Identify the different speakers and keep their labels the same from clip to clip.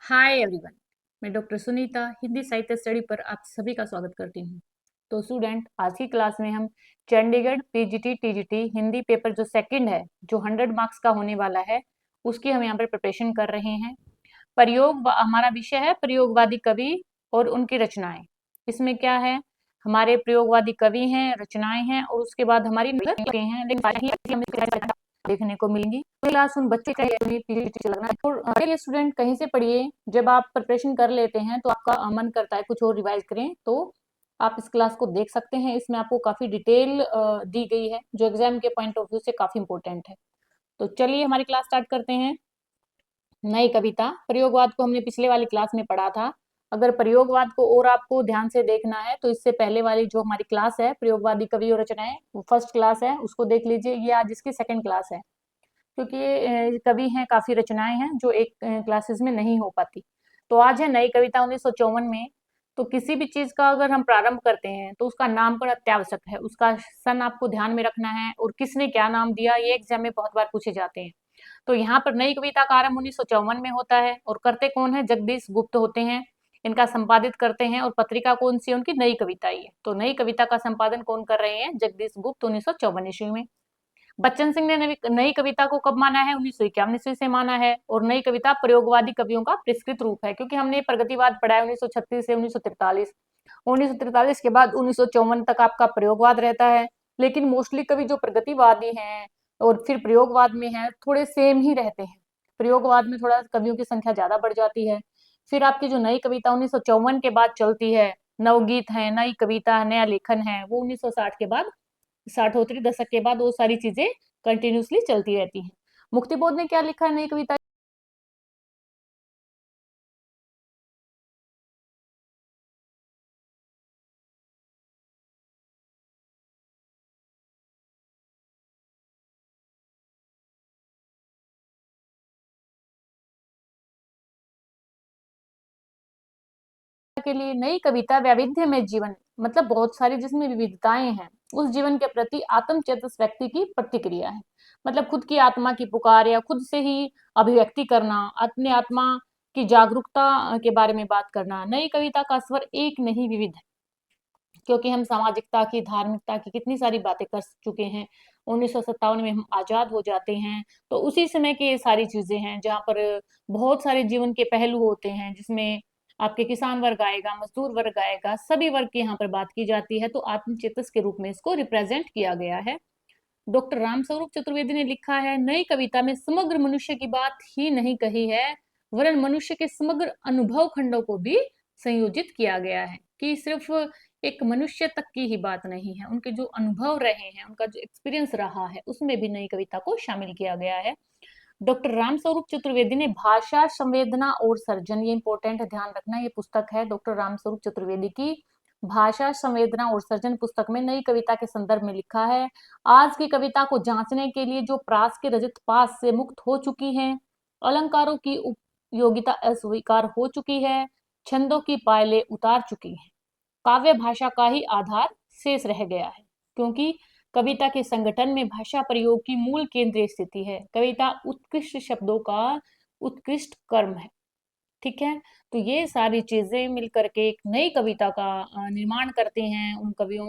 Speaker 1: Hi everyone. मैं doctor Sunita Hindi साहित्य study पर आप सभी का स्वागत करती हूँ। तो स्टूडेंट, आज की क्लास में हम Chandigarh PGT TGT Hindi paper जो सेकंड है, जो 100 मार्क्स का होने वाला है, उसकी हम यहाँ पर प्रिपरेशन कर रहे हैं। हमारा विषय है प्रयोगवादी कवि और उनकी रचनाएं। इसमें क्या है, हमारे प्रयोगवादी कवि हैं, रचनाएं हैं, और उसके बाद हमारी हैं, लेकिन देखने को मिलेंगी। तो क्लास उन बच्चे का पीजीटी लगना है। और ये स्टूडेंट कहीं से पढ़िए, जब आप प्रिपरेशन कर लेते हैं तो आपका मन करता है कुछ और रिवाइज करें, तो आप इस क्लास को देख सकते हैं। इसमें आपको काफी डिटेल दी गई है, जो एग्जाम के पॉइंट ऑफ व्यू से काफी इंपॉर्टेंट है। तो चलिए हमारी क्लास स्टार्ट करते हैं। नई कविता। प्रयोगवाद को हमने पिछले वाली क्लास में पढ़ा था। अगर प्रयोगवाद को और आपको ध्यान से देखना है तो इससे पहले वाली जो हमारी क्लास है प्रयोगवादी कवि और रचनाएं, वो फर्स्ट क्लास है, उसको देख लीजिए। ये आज इसकी सेकंड क्लास है, क्योंकि ये कवि हैं, काफी रचनाएं हैं जो एक क्लासेस में नहीं हो पाती। तो आज है नई कविता 1954 में। तो किसी भी चीज का अगर हम प्रारंभ करते हैं तो उसका नामकरण अत्यावश्यक है। उसका सन आपको ध्यान में रखना है, और किसने क्या नाम दिया ये एग्जाम में बहुत बार पूछे जाते हैं। तो यहाँ पर नई कविता का आरंभ 1954 में होता है, और करते कौन है, जगदीश गुप्त होते हैं। इनका संपादित करते हैं, और पत्रिका कौन सी है उनकी, नई कविता ही है। तो नई कविता का संपादन कौन कर रहे हैं, जगदीश गुप्त, 1954 ईस्वी में। बच्चन सिंह ने नई कविता को कब माना है, 1951 ईस्वी से माना है। और नई कविता प्रयोगवादी कवियों का परिष्कृत रूप है, क्योंकि हमने प्रगतिवाद पढ़ा है 1936 से 1943। 1943 के बाद 1954 तक आपका प्रयोगवाद रहता है। लेकिन मोस्टली कवि जो प्रगतिवादी हैं और फिर प्रयोगवाद में हैं, थोड़े सेम ही रहते हैं। प्रयोगवाद में थोड़ा कवियों की संख्या ज्यादा बढ़ जाती है। फिर आपकी जो नई कविता 1954 के बाद चलती है, नवगीत है, नई कविता है, नया लेखन है, वो 1960 के बाद, साठोत्तरी दशक के बाद वो सारी चीजें कंटिन्यूसली चलती रहती हैं। मुक्तिबोध ने क्या लिखा है नई कविता के लिए? नई कविता वैविध्य में जीवन, मतलब बहुत सारी जिसमें विविधताएं हैं, उस जीवन के प्रति आत्मचेतस व्यक्ति की प्रतिक्रिया है। मतलब खुद की आत्मा की पुकार, या खुद से ही अभिव्यक्ति करना, अपने आत्मा की जागरूकता के बारे में बात करना। नई कविता का स्वर एक नहीं, विविध है, क्योंकि हम सामाजिकता की, धार्मिकता की कितनी सारी बातें कर चुके हैं। 1957 में हम आजाद हो जाते हैं, तो उसी समय की ये सारी चीजें हैं जहाँ पर बहुत सारे जीवन के पहलू होते हैं, जिसमें आपके किसान वर्ग आएगा, मजदूर वर्ग आएगा, सभी वर्ग की यहाँ पर बात की जाती है। तो आत्मचेतस के रूप में इसको रिप्रेजेंट किया गया है। डॉक्टर रामस्वरूप चतुर्वेदी ने लिखा है, नई कविता में समग्र मनुष्य की बात ही नहीं कही है, वरन मनुष्य के समग्र अनुभव खंडों को भी संयोजित किया गया है। कि सिर्फ एक मनुष्य तक की ही बात नहीं है, उनके जो अनुभव रहे हैं, उनका जो एक्सपीरियंस रहा है, उसमें भी नई कविता को शामिल किया गया है। डॉक्टर रामस्वरूप चतुर्वेदी ने भाषा, संवेदना और सर्जन, ये इंपॉर्टेंट है, ध्यान रखना, ये पुस्तक है डॉक्टर रामस्वरूप चतुर्वेदी की। भाषा, संवेदना और सर्जन पुस्तक में नई कविता के संदर्भ में लिखा है, आज की कविता को जांचने के लिए जो प्रास के रजत पास से मुक्त हो चुकी है, अलंकारों की उपयोगिता अस्वीकार हो चुकी है, छंदों की पायलें उतार चुकी है, काव्य भाषा का ही आधार शेष रह गया है। क्योंकि कविता के संगठन में भाषा प्रयोग की मूल केंद्रीय स्थिति है। कविता उत्कृष्ट शब्दों का उत्कृष्ट कर्म है। ठीक है। तो ये सारी चीजें मिलकर के एक नई कविता का निर्माण करते हैं। उन कवियों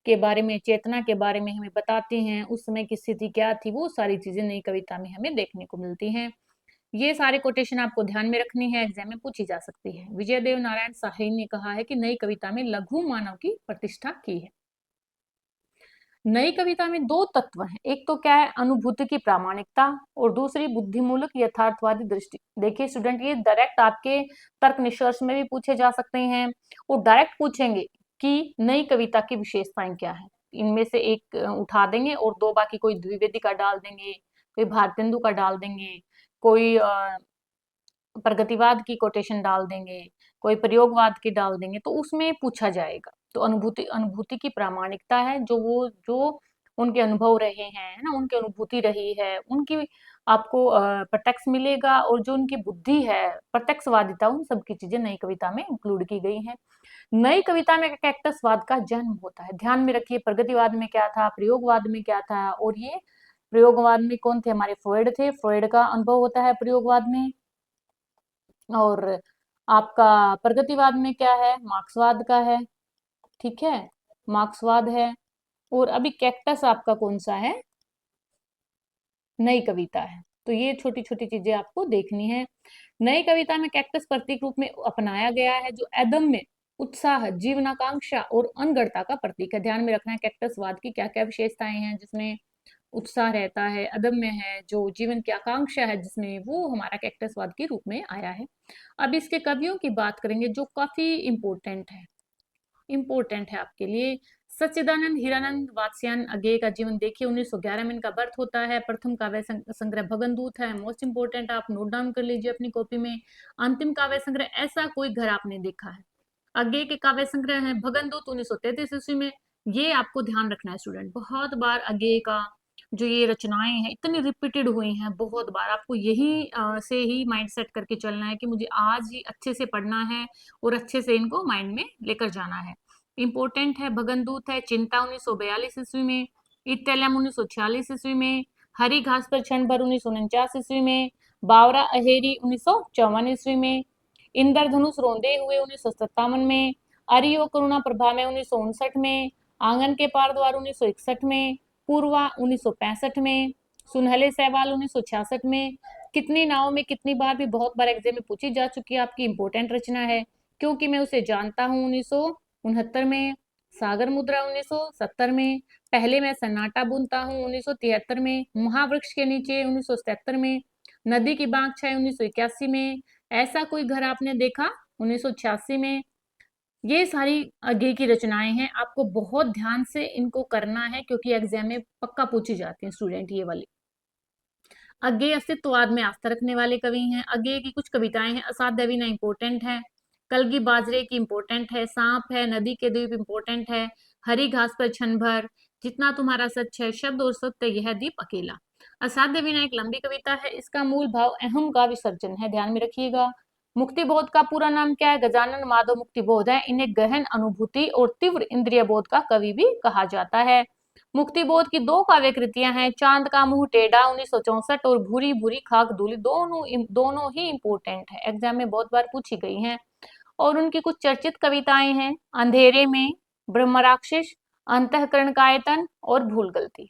Speaker 1: के बारे में, चेतना के बारे में हमें बताते हैं, उस समय की स्थिति क्या थी, वो सारी चीजें नई कविता में हमें देखने को मिलती हैं। ये सारे कोटेशन आपको ध्यान में रखनी है, एग्जाम में पूछी जा सकती है। विजय देव नारायण शाही ने कहा है कि नई कविता में लघु मानव की प्रतिष्ठा की है। नई कविता में दो तत्व हैं, एक तो क्या है, अनुभूति की प्रामाणिकता, और दूसरी बुद्धिमूलक यथार्थवादी दृष्टि। देखिए स्टूडेंट, ये डायरेक्ट आपके तर्क निष्कर्ष में भी पूछे जा सकते हैं। वो डायरेक्ट पूछेंगे कि नई कविता की विशेषताएं क्या है। इनमें से एक उठा देंगे और दो बाकी, कोई द्विवेदी का डाल देंगे, कोई भारतेंदु का डाल देंगे, कोई प्रगतिवाद की कोटेशन डाल देंगे, कोई प्रयोगवाद की डाल देंगे, तो उसमें पूछा जाएगा। तो अनुभूति, अनुभूति की प्रामाणिकता है, जो उनके अनुभव रहे हैं, है ना, उनकी अनुभूति रही है, उनकी आपको प्रत्यक्ष मिलेगा। और जो उनकी बुद्धि है, प्रत्यक्षवादिता, उन सब की चीजें नई कविता में इंक्लूड की गई हैं। नई कविता में कैक्टसवाद का जन्म होता है। ध्यान में रखिए, प्रगतिवाद में क्या था, प्रयोगवाद में क्या था। और ये प्रयोगवाद में कौन थे, हमारे फ्रॉइड थे, फ्रॉइड का अनुभव होता है प्रयोगवाद में। और आपका प्रगतिवाद में क्या है, मार्क्सवाद का है, ठीक है, मार्क्सवाद है। और अभी कैक्टस आपका कौन सा है, नई कविता है। तो ये छोटी छोटी चीजें आपको देखनी है। नई कविता में कैक्टस प्रतीक रूप में अपनाया गया है, जो अदम्य उत्साह, जीवनाकांक्षा और अनगढ़ता का प्रतीक है। ध्यान में रखना है कैक्टसवाद की क्या क्या विशेषताएं हैं, जिसमें उत्साह रहता है, अदम्य है, जो जीवन की आकांक्षा है जिसमें, वो हमारा कैक्टसवाद के रूप में आया है। अब इसके कवियों की बात करेंगे जो काफी इंपॉर्टेंट है आपके लिए। सच्चिदानंद हीरानंद वात्स्यायन अज्ञेय का जीवन देखिए, 1911 में इनका बर्थ होता है। प्रथम काव्य संग्रह भगनदूत है, मोस्ट इंपोर्टेंट, आप नोट डाउन कर लीजिए अपनी कॉपी में। अंतिम काव्य संग्रह ऐसा कोई घर आपने देखा है। अज्ञेय के काव्य संग्रह है भगनदूत 1933 ईस्वी में। ये आपको ध्यान रखना है स्टूडेंट, बहुत बार अज्ञेय का जो ये रचनाएं हैं इतनी रिपीटेड हुई हैं बहुत बार, आपको यही से ही माइंड सेट करके चलना है कि मुझे आज ही अच्छे से पढ़ना है और अच्छे से इनको माइंड में लेकर जाना है। इंपॉर्टेंट है, भगनदूत है, चिंता 1942 ईस्वी में, इत्तेलम 1946 ईस्वी में, हरी घास पर क्षण भर 1949 ईस्वी में, बावरा अहेरी 1954 ईस्वी में, इंद्रधनुष रोंदे हुए 1957 में, अरियो करुणा प्रभा में 1959 में, आंगन के पार द्वार 1961 में, पूर्वा 1965 में, सुनहले सहवाल 1966 में। कितनी नाव में कितनी बार भी बहुत बार एग्जाम में पूछी जा चुकी है, आपकी इंपॉर्टेंट रचना है, क्योंकि मैं उसे जानता हूँ 1969 में, सागर मुद्रा 1970 में, पहले मैं सन्नाटा बुनता हूँ 1973 में, महावृक्ष के नीचे 1977 में, नदी की बांध छाई 1981 में, ऐसा कोई घर आपने देखा 1986 में। ये सारी आगे की रचनाएं हैं, आपको बहुत ध्यान से इनको करना है क्योंकि एग्जाम में पक्का पूछी जाती हैं स्टूडेंट ये वाली। अज्ञेय अस्तित्ववाद में आस्था रखने वाले कवि हैं। अज्ञेय की कुछ कविताएं हैं, असाध्य विना इंपोर्टेंट है, कलगी बाजरे की इंपोर्टेंट है, सांप है, नदी के द्वीप इंपोर्टेंट है, हरी घास पर छन भर, जितना तुम्हारा सच है, शब्द और सत्य यह दीप अकेला। असाध्य विना एक लंबी कविता है, इसका मूल भाव अहम का विसर्जन है, ध्यान में रखिएगा। मुक्ति बोध का पूरा नाम क्या है, गजानन माधव मुक्ति बोध है। इन्हें गहन अनुभूति और तीव्र इंद्रिय बोध का कवि भी कहा जाता है। मुक्ति बोध की दो काव्य कृतियां हैं, चांद का मुंह टेढ़ा 1964 और भूरी भूरी खाक धूली, दोनों ही इंपोर्टेंट है, एग्जाम में बहुत बार पूछी गई हैं। और उनकी कुछ चर्चित कविताएं हैं, अंधेरे में, ब्रह्मराक्षस, अंतःकरण का आयतन और भूल गलती।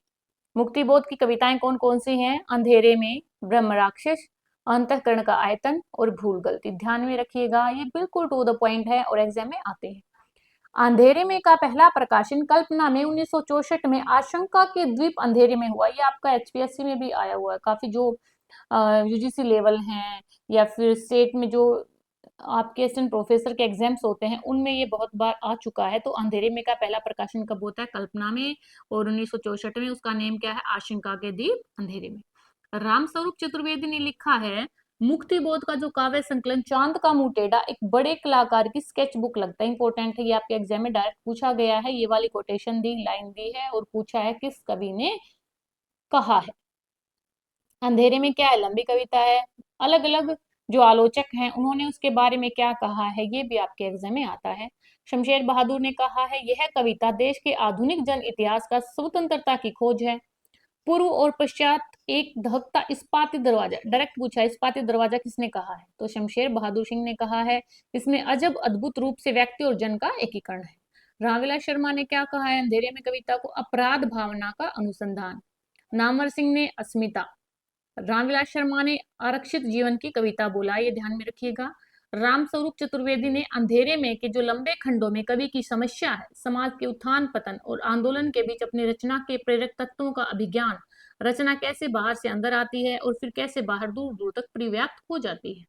Speaker 1: मुक्ति बोध की कविताएं कौन कौन सी हैं, अंधेरे में, ब्रह्मराक्षस, अंतःकरण का आयतन और भूल गलती। ध्यान में रखिएगा, ये बिल्कुल टू द पॉइंट है और एग्जाम में आते हैं। अंधेरे में का पहला प्रकाशन कल्पना में 1964 में आशंका के द्वीप अंधेरे में हुआ। ये आपका एचपीएससी में भी आया हुआ है, काफी जो यूजीसी लेवल हैं या फिर स्टेट में जो आपके असिस्टेंट प्रोफेसर के एग्जाम्स होते हैं उनमें ये बहुत बार आ चुका है। तो अंधेरे में का पहला प्रकाशन कब होता है, कल्पना में, और 1964 में उसका नेम क्या है, आशंका के द्वीप अंधेरे में। रामस्वरूप चतुर्वेदी ने लिखा है, मुक्ति बोध का जो काव्य संकलन चांद का मुंह टेढ़ा एक बड़े कलाकार की स्केच बुक लगता है, इंपॉर्टेंट है, ये आपके एग्जाम में डायरेक्ट पूछा गया है, ये वाली कोटेशन दी, लाइन दी है और पूछा है किस कवि ने कहा है। अंधेरे में क्या है, लंबी कविता है, अलग अलग जो आलोचक हैं उन्होंने उसके बारे में क्या कहा है ये भी आपके एग्जाम में आता है। शमशेर बहादुर ने कहा है, यह कविता देश के आधुनिक जन इतिहास का स्वतंत्रता की खोज है। पूर्व और पश्चात एक धकता इस्पाती दरवाजा, डायरेक्ट पूछा इस्पाती दरवाजा किसने कहा है, तो शमशेर बहादुर सिंह ने कहा है, इसमें अजब अद्भुत रूप से व्यक्ति और जन का एकीकरण है। रामविलास शर्मा ने क्या कहा है, अंधेरे में कविता को अपराध भावना का अनुसंधान। नामवर सिंह ने अस्मिता। रामविलास शर्मा ने आरक्षित जीवन की कविता बोला, ये ध्यान में रखिएगा। रामस्वरूप चतुर्वेदी ने अंधेरे में के जो लंबे खंडों में कवि की समस्या है, समाज के उत्थान पतन और आंदोलन के बीच अपनी रचना के प्रेरक तत्वों का अभिज्ञान, रचना कैसे बाहर से अंदर आती है और फिर कैसे बाहर दूर दूर तक परिव्याप्त हो जाती है।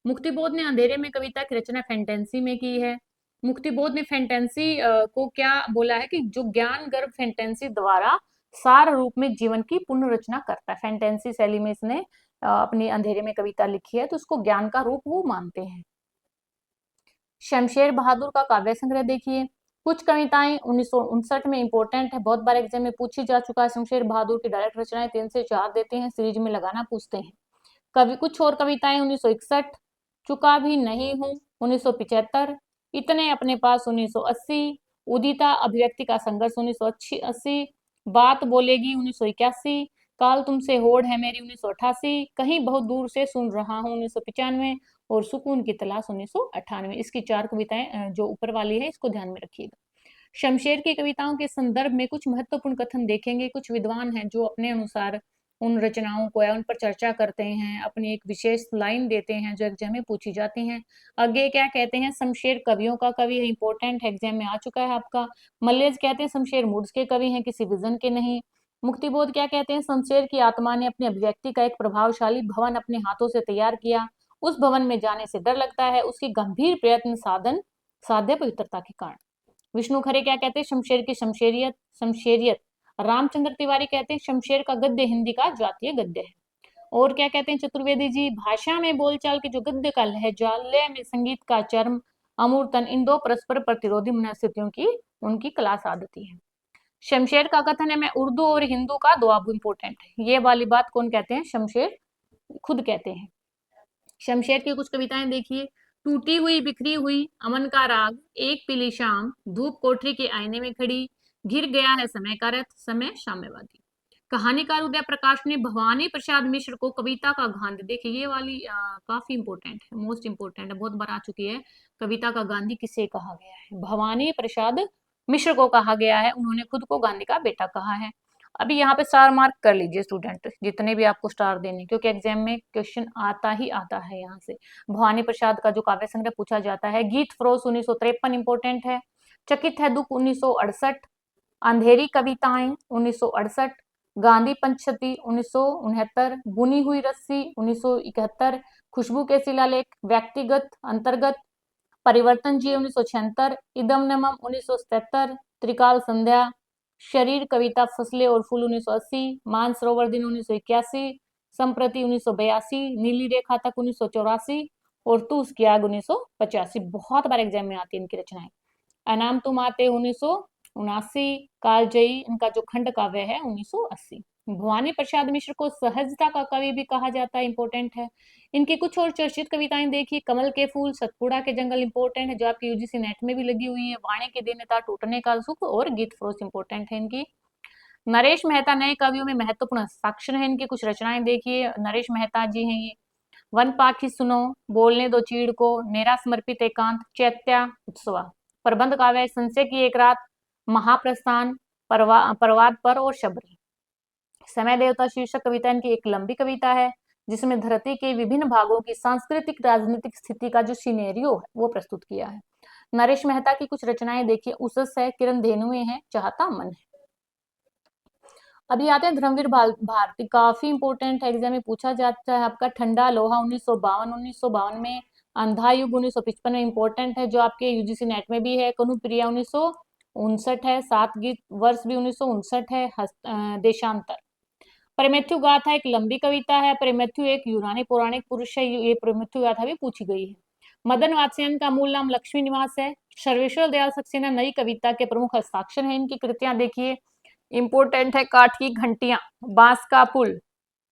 Speaker 1: मुक्तिबोध ने अंधेरे में कविता की रचना फैंटेंसी में की है। मुक्तिबोध ने फैंटेंसी को क्या बोला है कि जो ज्ञान गर्भ फैंटेंसी द्वारा सार रूप में जीवन की पुनर्रचना करता है, फैंटेंसी शैली में इसने अपनी अंधेरे में कविता लिखी है, तो उसको ज्ञान का रूप वो मानते हैं। शमशेर बहादुर का काव्य संग्रह देखिए, कुछ कविताएं 1959 में इंपॉर्टेंट है, बहुत बार एग्जाम में पूछी जा चुका है। शमशेर बहादुर की डायरेक्ट रचनाएं 3 से 4 देते हैं, सीरीज में लगाना पूछते हैं। कवि कुछ और कविताएं 1961, चुका भी नहीं हूं 1975, इतने अपने पास 1980, उदिता अभिव्यक्ति का संघर्ष 1980, बात बोलेगी 1981, काल तुमसे होड़ है मेरी 1988, कहीं बहुत दूर से सुन रहा हूं 1995, और सुकून की तलाश 1998। इसकी 4 कविताएं जो ऊपर वाली है इसको ध्यान में रखिएगा। शमशेर की कविताओं के संदर्भ में कुछ महत्वपूर्ण कथन देखेंगे। कुछ विद्वान हैं जो अपने अनुसार उन रचनाओं को या उन पर चर्चा करते हैं, अपनी एक विशेष लाइन देते हैं जो एग्जाम में पूछी जाती हैं। आगे क्या कहते हैं, शमशेर कवियों का कवि है, इंपॉर्टेंट है, एग्जाम में आ चुका है आपका। मल्लेज कहते हैं शमशेर मूड्स के कवि हैं, किसी विजन के नहीं। मुक्तिबोध क्या कहते हैं, शमशेर की आत्मा ने अपनी अभिव्यक्ति का एक प्रभावशाली भवन अपने हाथों से तैयार किया, उस भवन में जाने से डर लगता है, उसकी गंभीर प्रयत्न साधन साध्य पवित्रता के कारण। विष्णु खरे क्या कहते हैं, शमशेर की शमशेरियत शमशेरियत। रामचंद्र तिवारी कहते हैं शमशेर का गद्य हिंदी का जातीय गद्य है। और क्या कहते हैं चतुर्वेदी जी, भाषा में बोलचाल के जो गद्य का लहजा, लय में संगीत का चर्म, अमूर्तन, इन दो परस्पर प्रतिरोधी मनस्थितियों की उनकी कला साधती है। शमशेर का कथन है, मैं उर्दू और हिंदू का दुआब इंपोर्टेंट है। ये वाली बात कौन कहते हैं, शमशेर खुद कहते हैं। शमशेर की कुछ कविताएं देखिए। टूटी हुई बिखरी हुई, अमन का राग, एक पीली शाम, धूप कोठरी के आईने में खड़ी, घिर गया है समय का रथ, समय साम्यवादी। कहानीकार उदय प्रकाश ने भवानी प्रसाद मिश्र को कविता का गांधी, देखिए ये वाली काफी इंपोर्टेंट है, मोस्ट इंपोर्टेंट है, बहुत बार आ चुकी है। कविता का गांधी किसे कहा गया है, भवानी प्रसाद मिश्र को कहा गया है। उन्होंने खुद को गांधी का बेटा कहा है। अभी यहाँ पे स्टार मार्क कर लीजिए स्टूडेंट, जितने भी आपको स्टार देने, क्योंकि एग्जाम में क्वेश्चन आता ही आता है यहाँ से। भवानी प्रसाद का जो काव्य संग्रह पूछा जाता है। गीत फरोश 1953 इंपोर्टेंट है। चकित है दुख 1968, अंधेरी कविताएं 1968, गांधी पंचशती 1969, बुनी हुई रस्सी 1971, खुशबू के शिलालेख, व्यक्तिगत अंतर्गत, परिवर्तन जी 1976, इदम नमम 1977, त्रिकाल संध्या, शरीर कविता फसले और फूल 1980, मानसरोवर दिन 1981, संप्रति 1982, नीली रेखा तक 1984 और तू उसकी आग 1985। बहुत बार एग्जाम में आती है इनकी रचनाएं। अनाम तुम आते 1979, कालजयी इनका जो खंड काव्य है 1980। भवानी प्रसाद मिश्र को सहजता का कवि भी कहा जाता है, इंपोर्टेंट है। इनकी कुछ और चर्चित कविताएं देखिए। कमल के फूल, सतपुड़ा के जंगल इंपोर्टेंट है, जो आपकी यूजीसी नेट में भी लगी हुई है। वाणी के देनेता, टूटने का सुख और गीत फरोश इंपोर्टेंट है इनकी। नरेश मेहता नए कवियों में महत्वपूर्ण हस्ताक्षर है इनकी। कुछ रचनाएं देखिए, नरेश मेहता जी हैं ये। वन पाखी सुनो, बोलने दो चीड़ को, मेरा समर्पित एकांत, चैत्या उत्सवा। प्रबंध काव्य, संशय की एक रात, महाप्रस्थान, प्रवाद पर और शबरी। समय देवता शीर्षक कविता इनकी एक लंबी कविता है, जिसमें धरती के विभिन्न भागों की सांस्कृतिक राजनीतिक स्थिति का जो सिनेरियो है वो प्रस्तुत किया है। नरेश मेहता की कुछ रचनाएं देखिए। उसस है, किरण धेनुएं है, चाहता मन है। अभी आते हैं धर्मवीर भारती, काफी इंपोर्टेंट है, एग्जाम में पूछा जाता है आपका। ठंडा लोहा 1952 में, अंधा युग 1955 में इंपोर्टेंट है, जो आपके यूजीसी नेट में भी है। कनु प्रिया 1959 है। सात गीत वर्ष भी 1959 है। देशांतर। प्रेमेथ्यु गाथा एक लंबी कविता है। प्रेमेथ्यु एक यूनानी पौराणिक पुरुष है, ये प्रेमेथ्यु गाथा भी पूछी गई है। मदन वात्स्यायन का मूल नाम लक्ष्मी निवास है। सर्वेश्वर दयाल सक्सेना नई कविता के प्रमुख हस्ताक्षर हैं। इनकी कृतियां देखिए, इंपोर्टेंट है। काठ की घंटियां, बांस का पुल,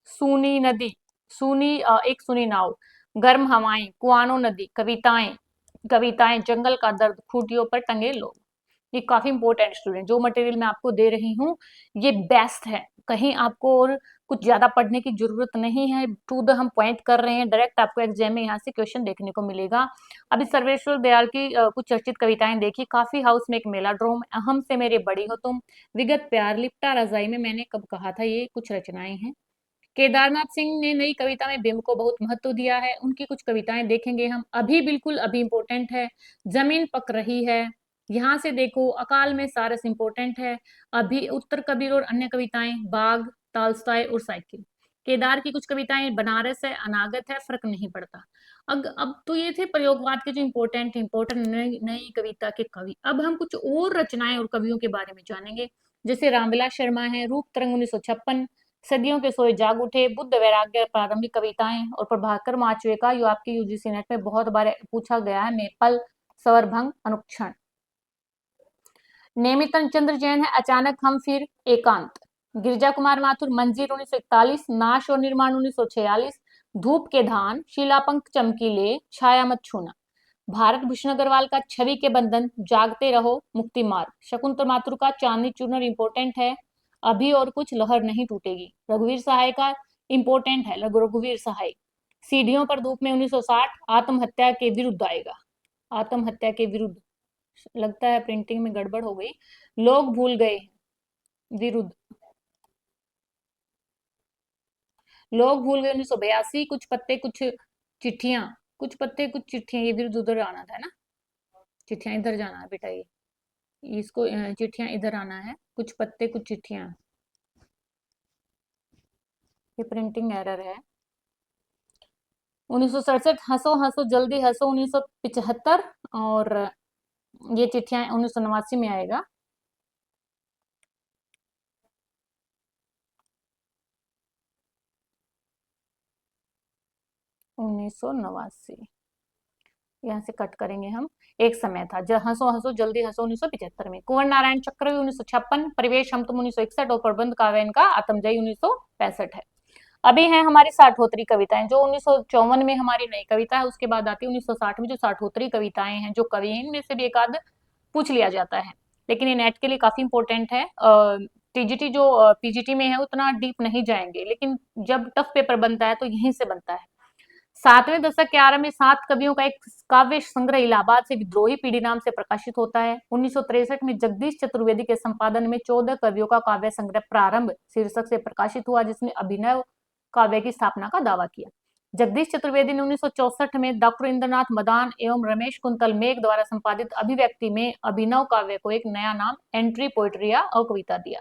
Speaker 1: सूनी नदी, एक सूनी नाव, गर्म हवाएं, कुआनो नदी, कविताएं कविताएं, जंगल का दर्द, खूटियों पर टंगे लोग। ये काफी इंपॉर्टेंट स्टूडेंट, जो मटेरियल मैं आपको दे रही हूँ ये बेस्ट है, कहीं आपको और कुछ ज्यादा पढ़ने की जरूरत नहीं है। टू द हम पॉइंट कर रहे हैं, डायरेक्ट आपको एग्जाम में यहाँ से क्वेश्चन देखने को मिलेगा। अभी सर्वेश्वर दयाल की कुछ चर्चित कविताएं देखी। काफी हाउस में एक मेलाड्रोम, अहम से मेरे बड़ी हो तुम, विगत प्यार, लिपटा रजाई में मैंने कब कहा था, ये कुछ रचनाएं हैं। केदारनाथ सिंह ने नई कविता में बिंब को बहुत महत्व दिया है। उनकी कुछ कविताएं देखेंगे हम। अभी बिल्कुल अभी इंपोर्टेंट है। जमीन पक रही है, यहाँ से देखो, अकाल में सारस इंपोर्टेंट है। अभी उत्तर कबीर और अन्य कविताएं, बाग, तालस्ताय और साइकिल। केदार की कुछ कविताएं, बनारस है, अनागत है, फर्क नहीं पड़ता। अब तो ये थे प्रयोगवाद के जो इंपोर्टेंट नई कविता के कवि। अब हम कुछ और रचनाएं और कवियों के बारे में जानेंगे। जैसे रामविलास शर्मा है, रूप तरंग 1956, सदियों के सोए जाग उठे, बुद्ध वैराग्य, प्रारंभिक कविताएं, और प्रभाकर माचवे का, जो आपके यूजीसी नेट में बहुत बार पूछा गया है, मेपल, सवरभंग, अनुक्षण। नेमितन चंद्र जैन है, अचानक हम फिर, एकांत। गिरिजा कुमार माथुर, मंजीर 1941, नाश और निर्माण 1946, धूप के धान, शिलापंख चमकीले, छाया मत छूना। भारत भूषण अग्रवाल का छवि के बंधन, जागते रहो, मुक्ति मार्ग। शकुंतल माथुर का चांदनी चूनर इंपोर्टेंट है। अभी और कुछ लहर नहीं टूटेगी। रघुवीर सहाय का इंपोर्टेंट है, रघुवीर सहाय। सीढ़ियों पर धूप में 1960 आत्महत्या के विरुद्ध आएगा, आत्महत्या के विरुद्ध। लगता है प्रिंटिंग में गड़बड़ हो गई। लोग भूल गए, विरुद्ध। लोग भूल गए 1982। कुछ पत्ते कुछ चिट्ठियां, कुछ पत्ते कुछ चिट्ठियां, ये विरुद्ध उधर आना था ना, चिट्ठियां इधर जाना है बेटा, ये इसको चिट्ठियां इधर आना है, कुछ पत्ते कुछ चिट्ठियां, ये प्रिंटिंग एरर है। 1967 हंसो हंसो जल्दी हंसो 1975, और ये चिट्ठियां 1989 में आएगा। 1989, यहाँ से कट करेंगे हम। एक समय था जब हंसो हंसो जल्दी हंसो 1975 में। कुंवर नारायण चक्रवर्ती 1956, परिवेश हम तुम 1961 और प्रबंध काव्य इनका आत्मजयी 1965 है। अभी है हमारी साठोत्तरी कविताएं, जो 1954 में हमारी नई कविता है, उसके बाद आती है 1960 में जो साठोत्तरी कविताएं हैं, जो कवि हैं इनमें से भी एक आध पूछ लिया जाता है, लेकिन ये नेट के लिए काफी इंपॉर्टेंट है। टीजीटी जो पीजीटी में है उतना डीप नहीं जाएंगे, लेकिन जब टफ पेपर बनता है तो यहीं से बनता है। 7वें दशक के आरंभ में 7 कवियों का एक काव्य संग्रह इलाहाबाद से विद्रोही पीढ़ी नाम से प्रकाशित होता है। 1963 में जगदीश चतुर्वेदी के संपादन में 14 कवियों का काव्य संग्रह प्रारंभ शीर्षक से प्रकाशित हुआ, जिसने अभिनव काव्य की स्थापना का दावा किया। जगदीश चतुर्वेदी ने 1964 में डॉक्टर इंद्रनाथ मदान एवं रमेश कुंतल मेघ द्वारा संपादित अभिव्यक्ति में अभिनव काव्य को एक नया नाम एंट्री पोइट्री या अकविता दिया।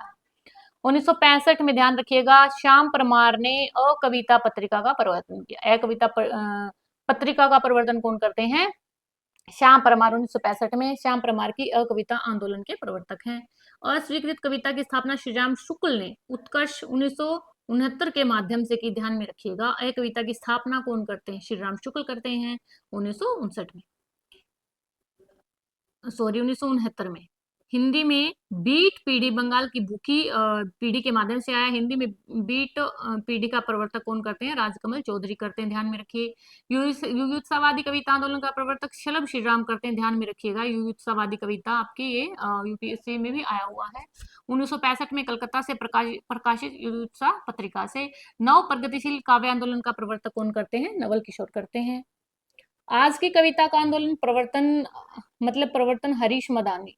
Speaker 1: 1965 में ध्यान रखिएगा, श्याम परमार ने अकविता पत्रिका का प्रवर्तन किया। अकविता पत्रिका का प्रवर्तन कौन करते हैं? श्याम परमार। 1965 में श्याम परमार की अकविता आंदोलन के प्रवर्तक हैं। अस्वीकृत कविता की स्थापना श्रीराम शुक्ल ने उत्कर्ष 1969 के माध्यम से की, ध्यान में रखिएगा। अकविता की स्थापना कौन करते हैं? श्रीराम शुक्ल करते हैं 1959 में, सॉरी 1969 में। हिंदी में बीट पीढ़ी, बंगाल की भूखी पीढ़ी के माध्यम से आया। हिंदी में बीट पीढ़ी का प्रवर्तक कौन करते हैं? राजकमल चौधरी करते हैं, ध्यान में रखिए। युयुत्सावादी कविता आंदोलन का प्रवर्तक शलभ श्रीराम करते हैं, ध्यान में रखिएगा। युयुत्सावादी कविता आपके ये यूपीएससी में भी आया हुआ है। 1965 में कलकत्ता से प्रकाशित युयुत्सा पत्रिका से। नव प्रगतिशील काव्य आंदोलन का प्रवर्तक कौन करते हैं? नवल किशोर करते हैं। आज की कविता का आंदोलन प्रवर्तन हरीश मदानी,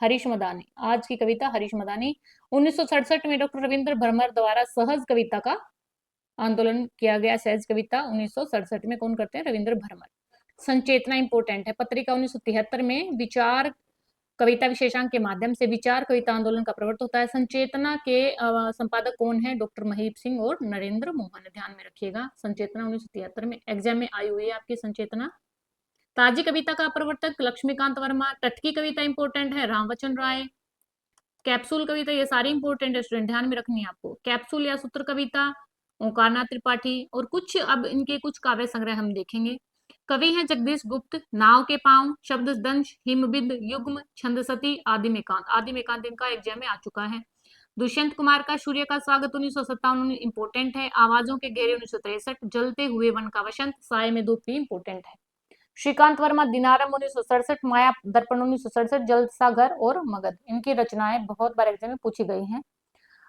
Speaker 1: हरीश मदानी। आज की कविता हरीश मदानी। 1967 में डॉक्टर रविंद्र भरमर द्वारा सहज कविता का आंदोलन किया गया। सहज कविता 1967 में कौन करते हैं? रविंद्र भरमर। संचेतना इंपोर्टेंट है। पत्रिका 1973 में विचार कविता विशेषांक के माध्यम से विचार कविता आंदोलन का प्रवर्तन होता है। संचेतना के संपादक कौन है? डॉक्टर महीप सिंह और नरेंद्र मोहन, ध्यान में रखिएगा। संचेतना 1973 में एग्जाम में आई हुई है आपकी संचेतना। ताजी कविता का प्रवर्तक लक्ष्मीकांत वर्मा। टटकी कविता इंपोर्टेंट है, रामवचन राय। कैप्सूल कविता, ये सारी इंपोर्टेंट है स्टूडेंट, ध्यान में रखनी है आपको। कैप्सूल या सूत्र कविता ओंकारनाथ त्रिपाठी। और कुछ अब इनके कुछ काव्य संग्रह हम देखेंगे। कवि हैं जगदीश गुप्त। नाव के पांव, शब्द दंश, हिमबिंद, युग्म, छंदसती, आदि में कांत। आदि में कांत इनका एग्जाम में आ चुका है। दुष्यंत कुमार का सूर्य का स्वागत 1957 इंपोर्टेंट है। आवाजों के घेरे 1963। जलते हुए वन का वसंत, साय में धूप भी इंपोर्टेंट है। श्रीकांत वर्मा दिनारम 1967, माया दर्पण 1967, जलसा घर और मगध, इनकी रचनाएं बहुत बार एग्जाम में पूछी गई हैं।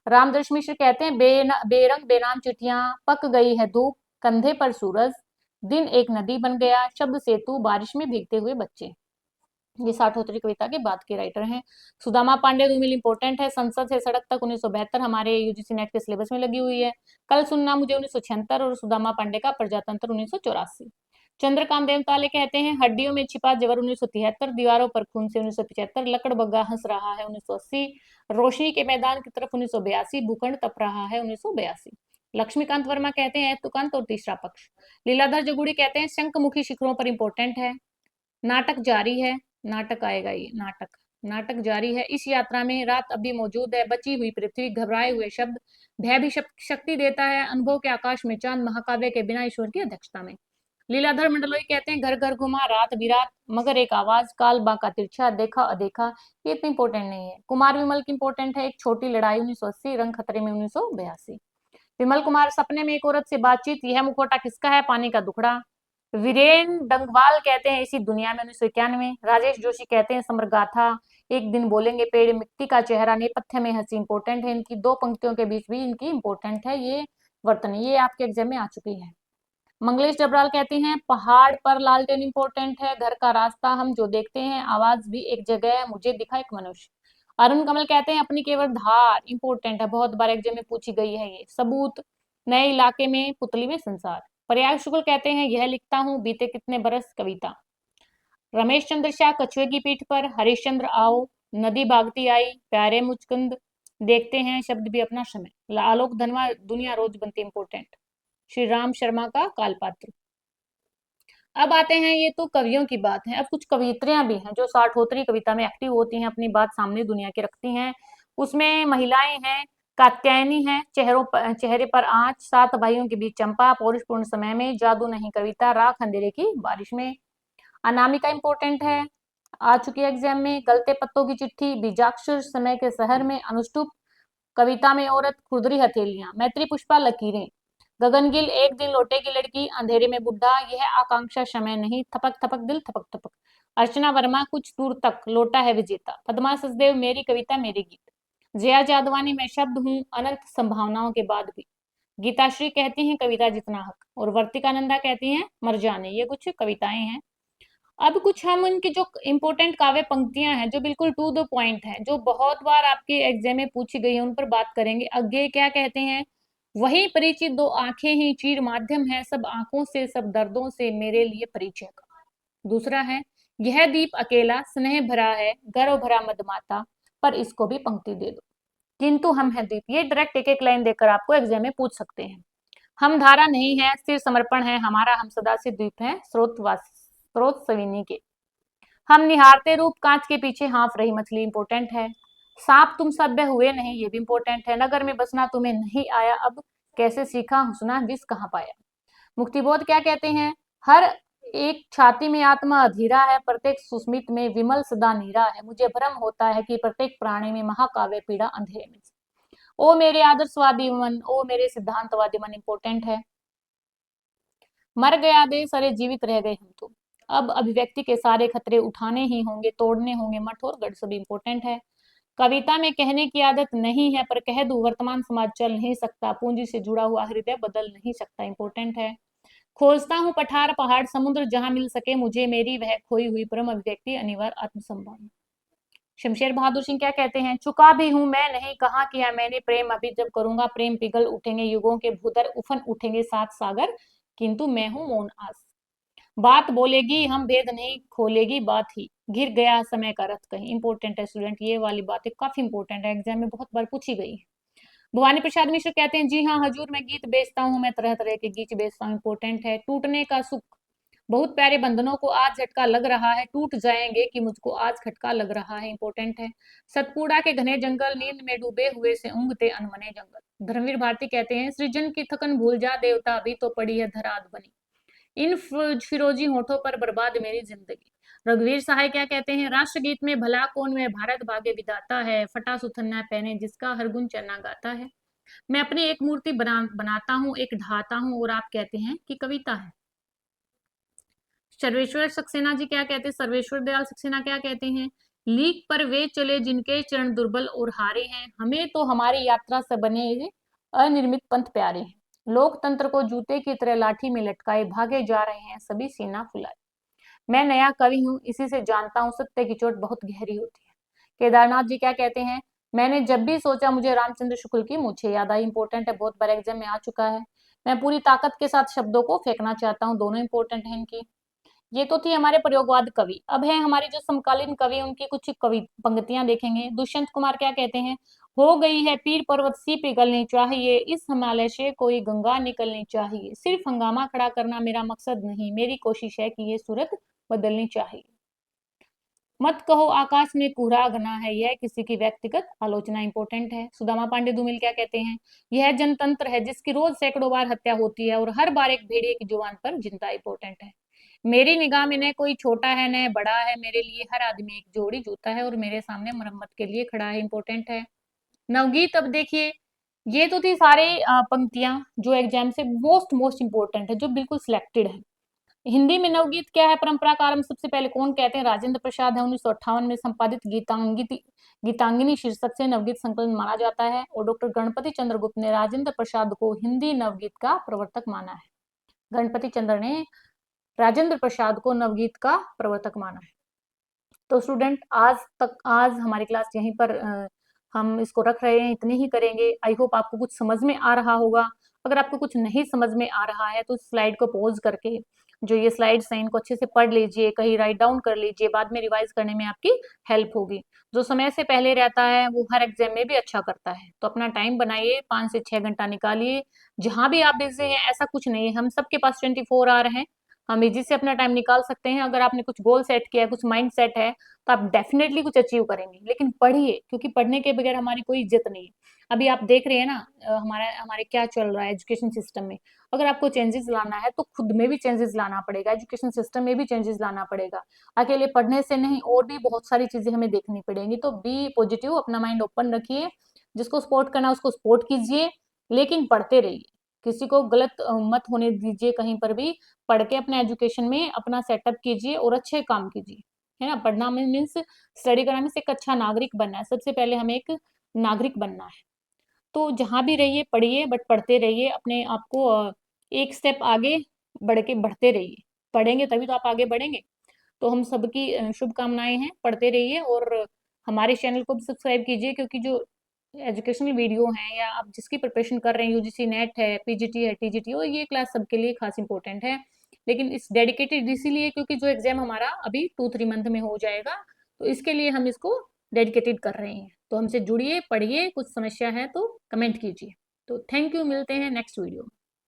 Speaker 1: रामदर्श मिश्र कहते हैं बेरंग बेनाम चिट्ठियां, पक गई है धूप, कंधे पर सूरज, दिन एक नदी बन गया, शब्द सेतु, बारिश में भीगते हुए बच्चे। ये साठोत्तरी कविता के बाद के राइटर हैं। सुदामा पांडे धूमिल इंपोर्टेंट है। संसद से सड़क तक 1972 हमारे यूजीसी नेट के सिलेबस में लगी हुई है। कल सुनना मुझे 1976 और सुदामा पांडे का प्रजातंत्र 1984। चंद्रकांत देवताले कहते हैं हड्डियों में छिपा जबर 1973, दीवारों पर खून से 1975, लकड़ बग्गा हंस रहा है 1980, रोशनी के मैदान की तरफ 1982, भूखंड तप रहा है 1982। लक्ष्मीकांत वर्मा कहते हैं तुकंत और तीसरा पक्ष। लीलाधर जगुड़ी कहते हैं शंखमुखी शिखरों पर इंपोर्टेंट है। नाटक जारी है, नाटक आएगा ये, नाटक जारी है। इस यात्रा में रात अभी मौजूद है, बची हुई पृथ्वी, घबराए हुए शब्द, भय भी शक्ति देता है, अनुभव के आकाश में चांद, महाकाव्य के बिना ईश्वर की अध्यक्षता में। लीलाधर मंडलोई कहते हैं घर घर घुमा रात बिरात, मगर एक आवाज, काल बांका तिरछा, देखा अदेखा, ये इतनी इंपोर्टेंट नहीं है। कुमार विमल की इंपोर्टेंट है, एक छोटी लड़ाई 1980, रंग खतरे में 1982। विमल कुमार सपने में एक औरत से बातचीत, यह मुखौटा किसका है, पानी का दुखड़ा। वीरेन डंगवाल कहते हैं इसी दुनिया में 1991। राजेश जोशी कहते हैं समरगाथा, एक दिन बोलेंगे पेड़, मिट्टी का चेहरा, नेपथ्य में हंसी इंपोर्टेंट है। इनकी दो पंक्तियों के बीच भी इनकी इंपोर्टेंट है ये वर्तनी, ये आपके एग्जाम में आ चुकी है। मंगलेश डबराल कहते हैं पहाड़ पर लालटेन इंपॉर्टेंट है, घर का रास्ता हम जो देखते हैं, आवाज भी एक जगह है, मुझे दिखा एक मनुष्य। अरुण कमल कहते हैं अपनी केवल धार इंपॉर्टेंट है, बहुत बार एग्जाम में पूछी गई है ये। सबूत, नए इलाके में, पुतली में संसार। प्रयाग शुक्ल कहते हैं यह लिखता हूँ बीते कितने बरस, कविता। रमेश चंद्र शाह कछुए की पीठ पर, हरिश्चंद्र आओ, नदी भागती आई, प्यारे मुचकुंद, देखते हैं शब्द भी अपना समय, आलोक धनवा, दुनिया रोज बनती इंपॉर्टेंट। श्री राम शर्मा का कालपात्र। अब आते हैं, ये तो कवियों की बात है, अब कुछ कवियत्रियां भी हैं जो साठोत्तरी कविता में एक्टिव होती हैं, अपनी बात सामने दुनिया की रखती हैं। उसमें महिलाएं हैं, कात्यायनी है, चेहरे पर आंच, सात भाइयों के बीच चंपा, पौरुषपूर्ण समय में, जादू नहीं कविता, राख अंधेरे की बारिश में। अनामिका इंपॉर्टेंट है, आ चुकी है एग्जाम में। गलते पत्तों की चिट्ठी, बीजाक्षर, समय के शहर में, अनुष्टुप, कविता में औरत, खुरदरी हथेलियां, मैत्री पुष्पा, लकीरें। गगनगिल, एक दिन लौटेगी लड़की, अंधेरे में बुढ़ा, यह आकांक्षा समय नहीं, थपक थपक दिल थपक थपक। अर्चना वर्मा, कुछ दूर तक, लोटा है विजेता। पद्मा सचदेव, मेरी कविता मेरे गीत। जया जादवानी, मैं शब्द हूँ अनंत संभावनाओं के बाद भी। गीताश्री कहती हैं कविता जितना हक, और वर्तिकानंदा कहती हैं मर जाने। ये कुछ कविताएं हैं। अब कुछ हम उनकी जो इंपॉर्टेंट काव्य पंक्तियां हैं जो बिल्कुल टू द पॉइंट है, जो बहुत बार आपके एग्जाम में पूछी गई है, उन पर बात करेंगे। आगे क्या कहते हैं, वही परिचित दो आंखें ही चीर माध्यम है, सब आंखों से सब दर्दों से मेरे लिए परिचय का। दूसरा है, यह दीप अकेला स्नेह भरा है, गर्व भरा मदमाता, पर इसको भी पंक्ति दे दो, किंतु हम है दीप। ये डायरेक्ट एक एक लाइन देकर आपको एग्जाम में पूछ सकते हैं। हम धारा नहीं है, सिर समर्पण है हमारा, हम सदा से द्वीप है स्रोत सविनी के। हम निहारते रूप कांच के पीछे, हाँफ रही मछली इंपॉर्टेंट है। सांप तुम सभ्य हुए नहीं, ये भी इंपॉर्टेंट है। नगर में बसना तुम्हें नहीं आया, अब कैसे सीखा हुस्ना जिस कहाँ पाया। मुक्तिबोध क्या कहते हैं, हर एक छाती में आत्मा अधीरा है, प्रत्येक सुस्मित में विमल सदा नीरा है, मुझे भ्रम होता है कि प्रत्येक प्राणी में महाकाव्य पीड़ा अंधेरे में। ओ मेरे आदर्शवादी मन, ओ मेरे सिद्धांतवादी मन इंपॉर्टेंट है। मर गया देश, अरे जीवित रह गए हम तो, अब अभिव्यक्ति के सारे खतरे उठाने ही होंगे, तोड़ने होंगे मठ और गढ़, सभी इंपॉर्टेंट है। कविता में कहने की आदत नहीं है, पर कह दूं वर्तमान समाज चल नहीं सकता, पूंजी से जुड़ा हुआ हृदय बदल नहीं सकता, इंपॉर्टेंट है। खोजता हूँ पठार पहाड़ समुद्र, जहां मिल सके मुझे मेरी वह खोई हुई परम अभिव्यक्ति, अनिवार्य आत्मसंभावना। शमशेर बहादुर सिंह क्या कहते हैं, चुका भी हूं मैं नहीं कहा किया मैंने प्रेम, अभी जब करूंगा प्रेम पिघल उठेंगे युगों के भूदर, उफन उठेंगे सात सागर, किंतु मैं हूं मौन आस। बात बोलेगी हम भेद नहीं खोलेगी बात ही, गिर गया समय का रथ कहीं, इंपॉर्टेंट है स्टूडेंट, ये वाली बातें काफी इंपॉर्टेंट है, एग्जाम में बहुत बार पूछी गई है। भवानी प्रसाद मिश्र कहते हैं जी हाँ हजूर, मैं गीत बेचता हूँ, मैं तरह तरह के गीत बेचता हूँ, इंपॉर्टेंट है। टूटने का सुख, बहुत प्यारे बंधनों को आज झटका लग रहा है, टूट जाएंगे कि मुझको आज खटका लग रहा है, इंपॉर्टेंट है। सतपुड़ा के घने जंगल, नींद में डूबे हुए से ऊँघते अनमने जंगल। धर्मवीर भारती कहते हैं सृजन की थकन भूल जा देवता, अभी तो पड़ी है धरात बनी, इन फिरोजी होठों पर बर्बाद मेरी जिंदगी। रघुवीर सहाय क्या कहते हैं, राष्ट्रगीत में भला कौन में भारत भाग्य विधाता है, फटा सुथन्ना पहने जिसका हर गुण चरना गाता है। मैं अपनी एक मूर्ति बनाता हूँ, एक ढाता हूँ, और आप कहते हैं कि कविता है। सर्वेश्वर सक्सेना जी क्या कहते हैं, सर्वेश्वर दयाल सक्सेना क्या कहते हैं, लीक पर वे चले जिनके चरण दुर्बल और हारे हैं, हमें तो हमारी यात्रा से बने अनिर्मित पंथ प्यारे हैं। लोकतंत्र को जूते की तरह लाठी में लटकाए भागे जा रहे हैं सभी सीना फुलाए। मैं नया कवि हूँ इसी से जानता हूँ सत्य की चोट बहुत गहरी होती है। केदारनाथ जी क्या कहते हैं, मैंने जब भी सोचा मुझे रामचंद्र शुक्ल की मुझे याद आई, इंपॉर्टेंट है, बहुत बार एग्जाम में आ चुका है। मैं पूरी ताकत के साथ शब्दों को फेंकना चाहता हूँ, दोनों इंपॉर्टेंट है इनकी। ये तो थी हमारे प्रयोगवाद कवि। अब है हमारे जो समकालीन कवि, उनकी कुछ कवि पंक्तियां देखेंगे। दुष्यंत कुमार क्या कहते हैं, हो गई है पीर पर्वत सी पिघलनी चाहिए, इस हिमालय से कोई गंगा निकलनी चाहिए, सिर्फ हंगामा खड़ा करना मेरा मकसद नहीं, मेरी कोशिश है कि ये सूरत बदलनी चाहिए। मत कहो आकाश में कोहरा घना है, यह किसी की व्यक्तिगत आलोचना, इंपॉर्टेंट है। सुदामा पांडे धूमिल क्या कहते हैं, यह जनतंत्र है जिसकी रोज सैकड़ों बार हत्या होती है और हर बार एक भेड़िए की जुबान पर जिंदा, इंपॉर्टेंट है। मेरी निगाह में न कोई छोटा है न बड़ा है, मेरे लिए हर आदमी एक जोड़ी जूता है और मेरे सामने मरम्मत के लिए खड़ा है, इंपॉर्टेंट है। नवगीत, अब देखिए, ये तो थी सारे पंक्तियां जो एग्जाम से मोस्ट मोस्ट इंपॉर्टेंट है, जो बिल्कुल सिलेक्टेड है। हिंदी में नवगीत क्या है, परंपरा का आरंभ सबसे पहले कौन कहते हैं, राजेंद्र प्रसाद है, 1958 में संपादित गीतांगिनी शीर्षक से नवगीत संकलन माना जाता है, और डॉक्टर गणपति चंद्र गुप्त ने राजेंद्र प्रसाद को हिंदी नवगीत का प्रवर्तक माना है। गणपति चंद्र ने राजेंद्र प्रसाद को नवगीत का प्रवर्तक माना है। तो स्टूडेंट आज हमारी क्लास यहीं पर हम इसको रख रहे हैं, इतने ही करेंगे। आई होप आपको कुछ समझ में आ रहा होगा। अगर आपको कुछ नहीं समझ में आ रहा है तो स्लाइड को पॉज करके जो ये स्लाइड्स हैं इनको अच्छे से पढ़ लीजिए, कहीं राइट डाउन कर लीजिए, बाद में रिवाइज करने में आपकी हेल्प होगी। जो समय से पहले रहता है वो हर एग्जाम में भी अच्छा करता है। तो अपना टाइम बनाइए, 5 से 6 घंटा निकालिए। जहां भी आप बिजी हैं, ऐसा कुछ नहीं है, हम सबके पास 24 आवर हैं, हम इजी से अपना टाइम निकाल सकते हैं। अगर आपने कुछ गोल सेट किया है, कुछ माइंड सेट है, तो आप डेफिनेटली कुछ अचीव करेंगे। लेकिन पढ़िए, क्योंकि पढ़ने के बगैर हमारी कोई इज्जत नहीं है। अभी आप देख रहे हैं ना, हमारे क्या चल रहा है एजुकेशन सिस्टम में। अगर आपको चेंजेस लाना है तो खुद में भी चेंजेस लाना पड़ेगा, एजुकेशन सिस्टम में भी चेंजेस लाना पड़ेगा। अकेले पढ़ने से नहीं, और भी बहुत सारी चीजें हमें देखनी पड़ेंगी। तो बी पॉजिटिव, अपना माइंड ओपन रखिए, जिसको सपोर्ट करना है उसको सपोर्ट कीजिए, लेकिन पढ़ते रहिए। किसी को गलत मत होने दीजिए कहीं पर भी। पढ़ के अपने एजुकेशन में अपना सेटअप कीजिए और अच्छे काम कीजिए, है ना। पढ़ना मीन्स स्टडी करना मीन्स एक अच्छा नागरिक बनना है। सबसे पहले हमें एक नागरिक बनना है। तो जहां भी रहिए पढ़िए, बट पढ़ते रहिए, अपने आप को एक स्टेप आगे बढ़ के बढ़ते रहिए। पढ़ेंगे तभी तो आप आगे बढ़ेंगे। तो हम सबकी शुभकामनाएं हैं, पढ़ते रहिए। और हमारे चैनल को भी सब्सक्राइब कीजिए, क्योंकि जो एजुकेशनल वीडियो हैं या आप जिसकी प्रिपरेशन कर रहे हैं, यूजीसी नेट है, पीजीटी है, टीजीटी हो, ये क्लास सबके लिए खास इंपॉर्टेंट है। लेकिन इस डेडिकेटेड इसीलिए क्योंकि जो एग्जाम हमारा अभी 2-3 मंथ में हो जाएगा, तो इसके लिए हम इसको डेडिकेटेड कर रहे हैं। तो हमसे जुड़िए, पढ़िए, कुछ समस्या है तो कमेंट कीजिए। तो थैंक यू, मिलते हैं नेक्स्ट वीडियो में।